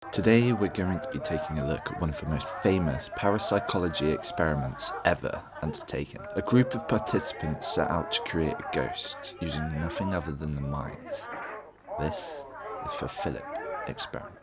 Today we're going to be taking a look at one of the most famous parapsychology experiments ever undertaken. A group of participants set out to create a ghost using nothing other than the minds. This is the Philip experiment.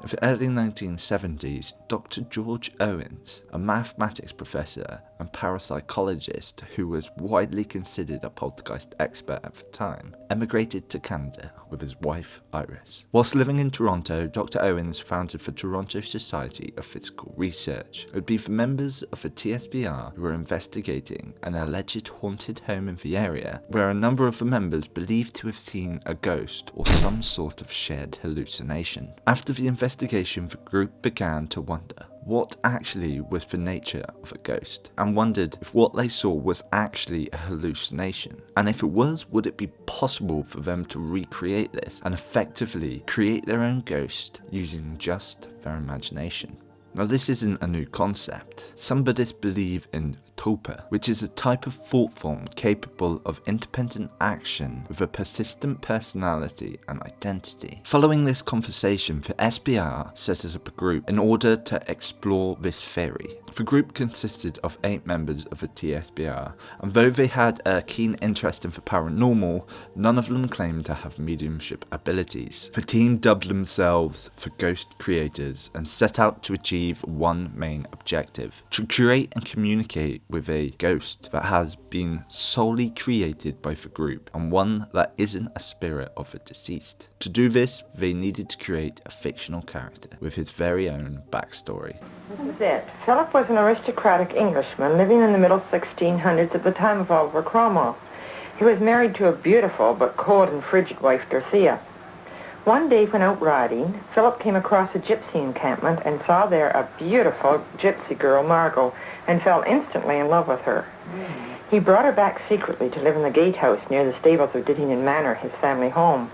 In the early 1970s, Dr George Owens, a mathematics professor and parapsychologist who was widely considered a poltergeist expert at the time, emigrated to Canada with his wife Iris. Whilst living in Toronto, Dr Owens founded the Toronto Society of Physical Research. It would be the members of the TSBR who were investigating an alleged haunted home in the area, where a number of the members believed to have seen a ghost or some sort of shared hallucination. After the investigation, the group began to wonder what actually was the nature of a ghost, and wondered if what they saw was actually a hallucination, and if it was, would it be possible for them to recreate this and effectively create their own ghost using just their imagination. Now, this isn't a new concept. Some Buddhists believe in tulpa, which is a type of thought form capable of independent action with a persistent personality and identity. Following this conversation, the SBR set up a group in order to explore this theory. The group consisted of 8 members of the TSBR, and though they had a keen interest in the paranormal, none of them claimed to have mediumship abilities. The team dubbed themselves the Ghost Creators and set out to achieve one main objective: to create and communicate with a ghost that has been solely created by the group, and one that isn't a spirit of the deceased. To do this, they needed to create a fictional character with his very own backstory. This is it. Philip was an aristocratic Englishman living in the middle 1600s at the time of Oliver Cromwell. He was married to a beautiful but cold and frigid wife, Dorothea. One day when out riding, Philip came across a gypsy encampment and saw there a beautiful gypsy girl, Margot, and fell instantly in love with her. He brought her back secretly to live in the gatehouse near the stables of Dittingen Manor, his family home.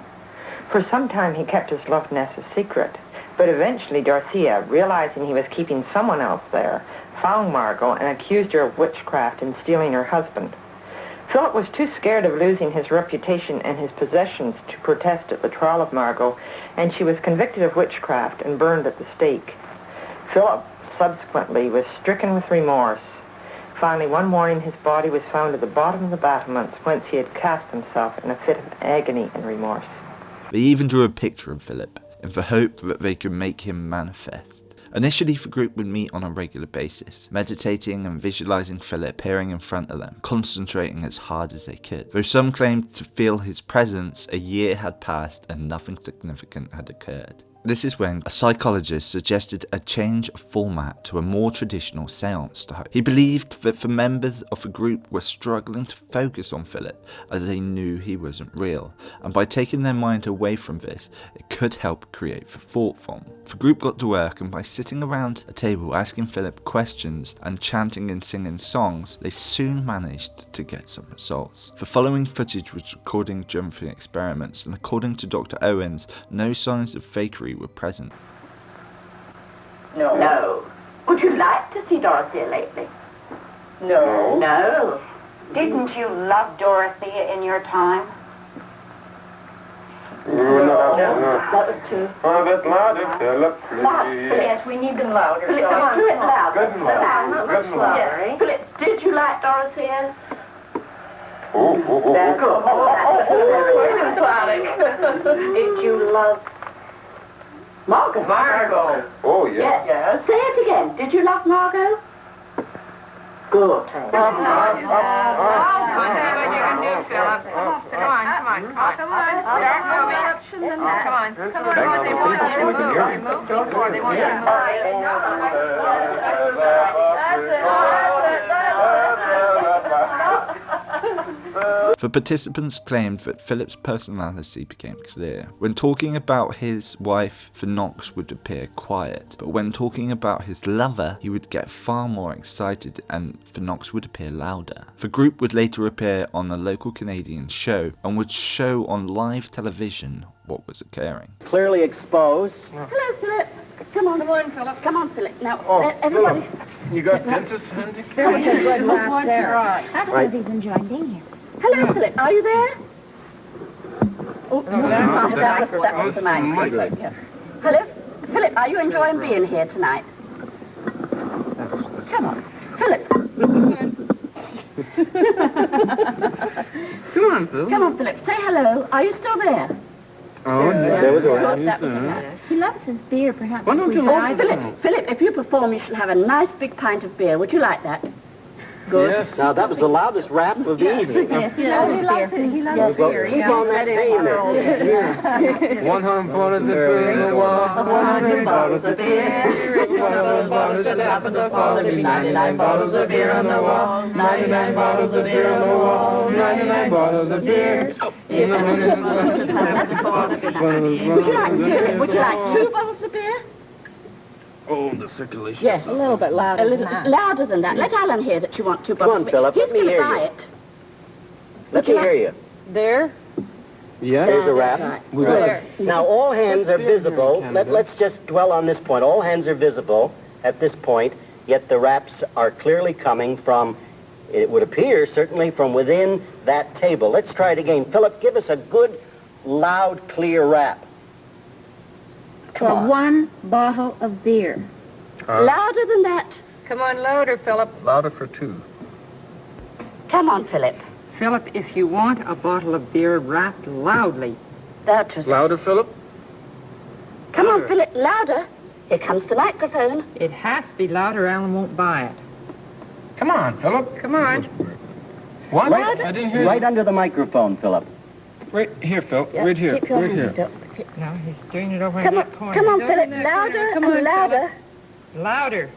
For some time he kept his love nest a secret, but eventually Dorothea, realizing he was keeping someone else there, found Margot and accused her of witchcraft and stealing her husband. Philip was too scared of losing his reputation and his possessions to protest at the trial of Margot, and she was convicted of witchcraft and burned at the stake. Philip subsequently was stricken with remorse. Finally, one morning his body was found at the bottom of the battlements, whence he had cast himself in a fit of agony and remorse. They even drew a picture of Philip, in the hope that they could make him manifest. Initially, the group would meet on a regular basis, meditating and visualizing Philip appearing in front of them, concentrating as hard as they could. Though some claimed to feel his presence, a year had passed and nothing significant had occurred. This is when a psychologist suggested a change of format to a more traditional seance style. He believed that the members of the group were struggling to focus on Philip as they knew he wasn't real, and by taking their mind away from this, it could help create the thought form. The group got to work, and by sitting around a table asking Philip questions and chanting and singing songs, they soon managed to get some results. The following footage was recorded during the experiments, and according to Dr Owens, no signs of fakery were present. No. No. Would you like to see Dorothea lately? No. No. Didn't you love Dorothea in your time? No. That was too... A bit louder, Philip. Yes, we need them louder. Philip, come on, do it louder. Good and loud. Not Good much and loud. louder. Philip, did you like Dorothea? That's good. Did you love Margot? Margot. Oh, yeah. Yes. Say it again. Did you love Margot? Good. The participants claimed that Philip's personality became clear. When talking about his wife, the Knox would appear quiet, but when talking about his lover, he would get far more excited and the Knox would appear louder. The group would later appear on a local Canadian show and would show on live television what was occurring. Clearly exposed. Hello, Philip. Come on, Philip. Come on, Philip. Now, Philip, you got dentist handy? There was a good laugh there. I don't know if he's enjoying being here. Hello, Philip. Are you there? Oh, that was the mic. Yeah. Philip, are you enjoying being here tonight? Come on, Philip. Come on, Phil. Come on, Philip. Say hello. Are you still there? Oh, there we go. That was nice. He loves his beer, perhaps. Why don't you Philip, if you perform, you shall have a nice big pint of beer. Would you like that? Good. Yes. Now, that was the loudest rap of the evening. Yes, he loves beer. He loves beer. Keep on that vein there. 140 beer in the wall, 100 bottles of beer. 100 bottles that happen to fall. There'll be 99 bottles of beer on the wall. 99 bottles of beer on the wall. 99 bottles of beer. Would you like 2 bottles of beer? Oh, the circulation. Yes. A little bit louder A than little that. louder than that. Let Alan hear that you want 2 bottles. Come on, Philip, He's let me going to hear buy you. it. Let me hear you. There? Yeah? There's a rap. There. Now, all hands are visible. Let's just dwell on this point. All hands are visible at this point, yet the raps are clearly coming from, it would appear, certainly from within that table. Let's try it again. Philip, give us a good, loud, clear rap. For 1 bottle of beer. Louder than that. Come on, louder, Philip. Louder for 2. Come on, Philip. Philip, if you want a bottle of beer, rap loudly. That was... Louder, Philip? Come on, Philip, louder. Here comes the microphone. It has to be louder, Alan won't buy it. Come on, Philip. Come on. What? Louder. I didn't hear Right under the microphone, Philip. Right here, Phil. Yeah, Right here. keep your Right hands here. up. No, he's doing it over Come in on, that corner. come on, Do it Philip, in that louder corner. Come and on, louder. Louder.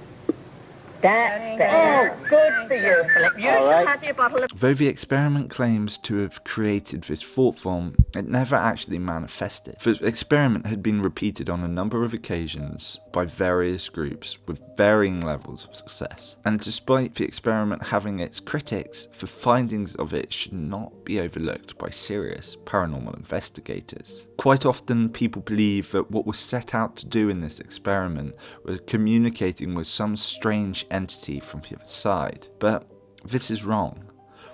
That's better. Oh, good for you, Philip. You All shall right. have your bottle of... Though the experiment claims to have created this thought form, it never actually manifested. The experiment had been repeated on a number of occasions by various groups with varying levels of success. And despite the experiment having its critics, the findings of it should not be overlooked by serious paranormal investigators. Quite often, people believe that what was set out to do in this experiment was communicating with some strange entity from the other side, but this is wrong.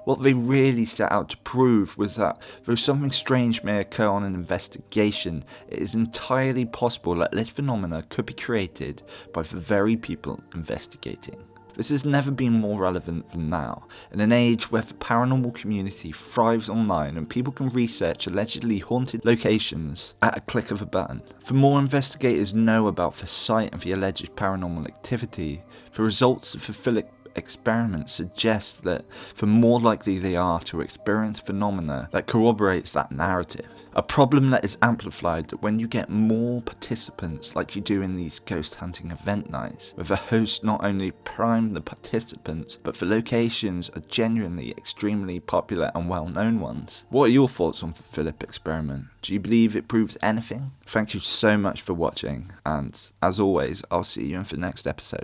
What they really set out to prove was that though something strange may occur on an investigation, it is entirely possible that this phenomena could be created by the very people investigating. This has never been more relevant than now, in an age where the paranormal community thrives online and people can research allegedly haunted locations at a click of a button. The more investigators know about the site and the alleged paranormal activity, the results of the Philip experiments suggest that the more likely they are to experience phenomena that corroborates that narrative. A problem that is amplified when you get more participants like you do in these ghost hunting event nights, where the hosts not only prime the participants, but the locations are genuinely extremely popular and well-known ones. What are your thoughts on the Philip experiment? Do you believe it proves anything? Thank you so much for watching, and as always, I'll see you in the next episode.